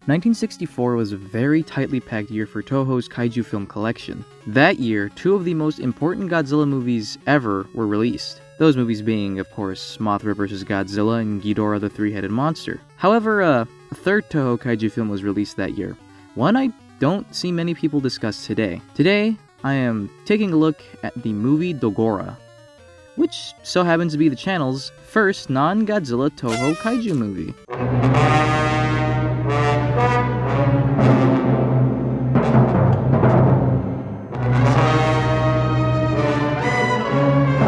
1964 was a very tightly packed year for Toho's kaiju film collection. That year, two of the most important Godzilla movies ever were released. Those movies being, of course, Mothra vs. Godzilla and Ghidorah the Three-Headed Monster. However, a third Toho kaiju film was released that year. One I don't see many people discuss today. Today, I am taking a look at the movie Dogora, which so happens to be the channel's first non-Godzilla Toho kaiju movie.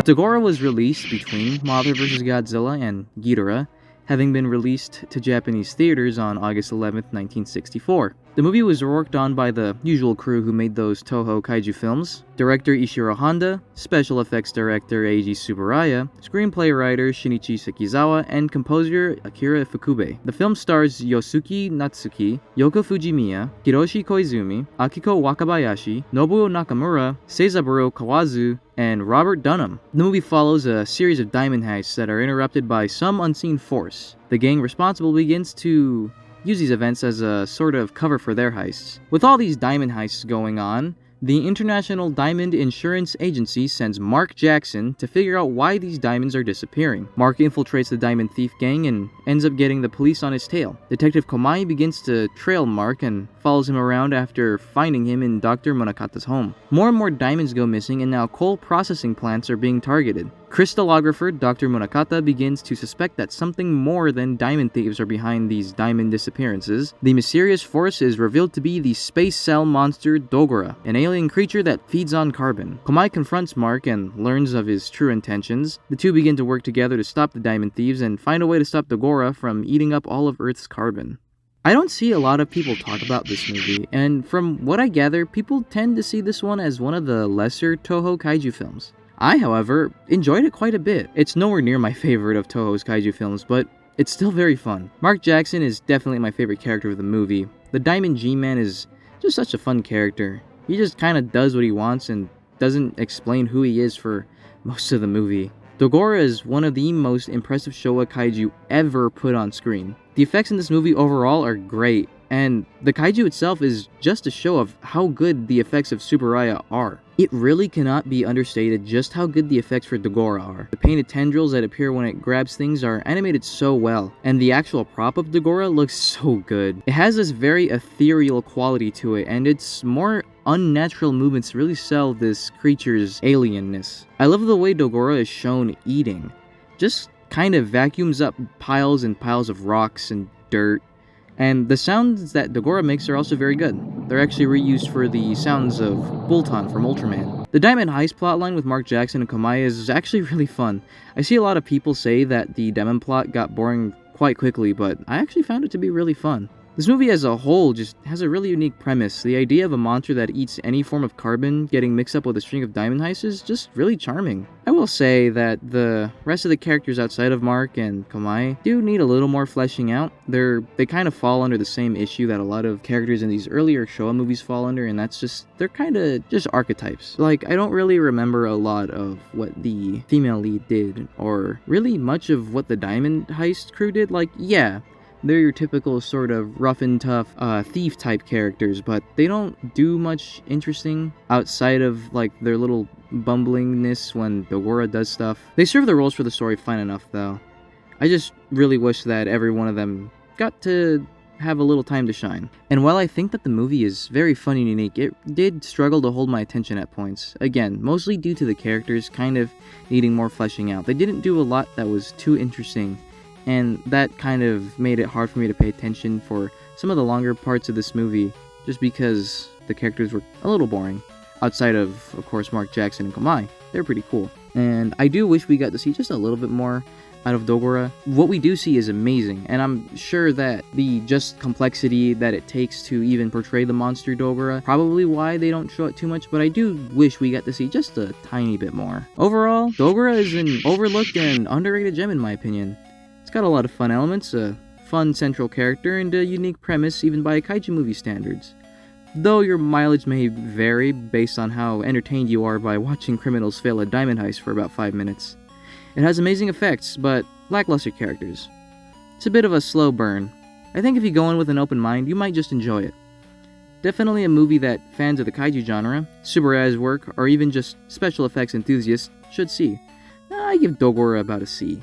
Dogora was released between Mothra vs. Godzilla and Ghidorah, having been released to Japanese theaters on August 11, 1964. The movie was worked on by the usual crew who made those Toho kaiju films: director Ishiro Honda, special effects director Eiji Tsuburaya, screenplay writer Shinichi Sekizawa, and composer Akira Ifukube. The film stars Yosuke Natsuki, Yoko Fujimiya, Hiroshi Koizumi, Akiko Wakabayashi, Nobuo Nakamura, Seizaburo Kawazu, and Robert Dunham. The movie follows a series of diamond heists that are interrupted by some unseen force. The gang responsible begins to use these events as a sort of cover for their heists. With all these diamond heists going on, the International Diamond Insurance Agency sends Mark Jackson to figure out why these diamonds are disappearing. Mark infiltrates the diamond thief gang and ends up getting the police on his tail. Detective Komai begins to trail Mark and follows him around after finding him in Dr. Munakata's home. More and more diamonds go missing, and now coal processing plants are being targeted. Crystallographer Dr. Munakata begins to suspect that something more than diamond thieves are behind these diamond disappearances. The mysterious force is revealed to be the space cell monster Dogora, an alien creature that feeds on carbon. Komai confronts Mark and learns of his true intentions. The two begin to work together to stop the diamond thieves and find a way to stop Dogora from eating up all of Earth's carbon. I don't see a lot of people talk about this movie, and from what I gather, people tend to see this one as one of the lesser Toho kaiju films. I, however, enjoyed it quite a bit. It's nowhere near my favorite of Toho's kaiju films, but it's still very fun. Mark Jackson is definitely my favorite character of the movie. The Diamond G-Man is just such a fun character. He just kind of does what he wants and doesn't explain who he is for most of the movie. Dogora is one of the most impressive Showa kaiju ever put on screen. The effects in this movie overall are great, and the kaiju itself is just a show of how good the effects of Tsuburaya are. It really cannot be understated just how good the effects for Dogora are. The painted tendrils that appear when it grabs things are animated so well, and the actual prop of Dogora looks so good. It has this very ethereal quality to it, and its more unnatural movements really sell this creature's alienness. I love the way Dogora is shown eating. Just kind of vacuums up piles and piles of rocks and dirt. And the sounds that Dogora makes are also very good. They're actually reused for the sounds of Bolton from Ultraman. The Diamond Heist plotline with Mark Jackson and Komai is actually really fun. I see a lot of people say that the Demon plot got boring quite quickly, but I actually found it to be really fun. This movie as a whole just has a really unique premise. The idea of a monster that eats any form of carbon getting mixed up with a string of diamond heists is just really charming. I will say that the rest of the characters outside of Mark and Komai do need a little more fleshing out. They kind of fall under the same issue that a lot of characters in these earlier Showa movies fall under, and that's just, they're kind of just archetypes. Like, I don't really remember a lot of what the female lead did, or really much of what the Diamond Heist crew did. Like, yeah, they're your typical sort of rough and tough thief type characters, but they don't do much interesting outside of like their little bumblingness when Dogora does stuff. They serve their roles for the story fine enough though. I just really wish that every one of them got to have a little time to shine. And while I think that the movie is very fun and unique, it did struggle to hold my attention at points. Again, mostly due to the characters kind of needing more fleshing out. They didn't do a lot that was too interesting, and that kind of made it hard for me to pay attention for some of the longer parts of this movie, just because the characters were a little boring. Outside of course, Mark Jackson and Komai. They're pretty cool. And I do wish we got to see just a little bit more out of Dogora. What we do see is amazing, and I'm sure that the just complexity that it takes to even portray the monster Dogora, probably why they don't show it too much, but I do wish we got to see just a tiny bit more. Overall, Dogora is an overlooked and underrated gem in my opinion. It's got a lot of fun elements, a fun central character, and a unique premise even by kaiju movie standards. Though your mileage may vary based on how entertained you are by watching criminals fail a diamond heist for about 5 minutes. It has amazing effects, but lackluster characters. It's a bit of a slow burn. I think if you go in with an open mind, you might just enjoy it. Definitely a movie that fans of the kaiju genre, Subarai's work, or even just special effects enthusiasts should see. I give Dogora about a C.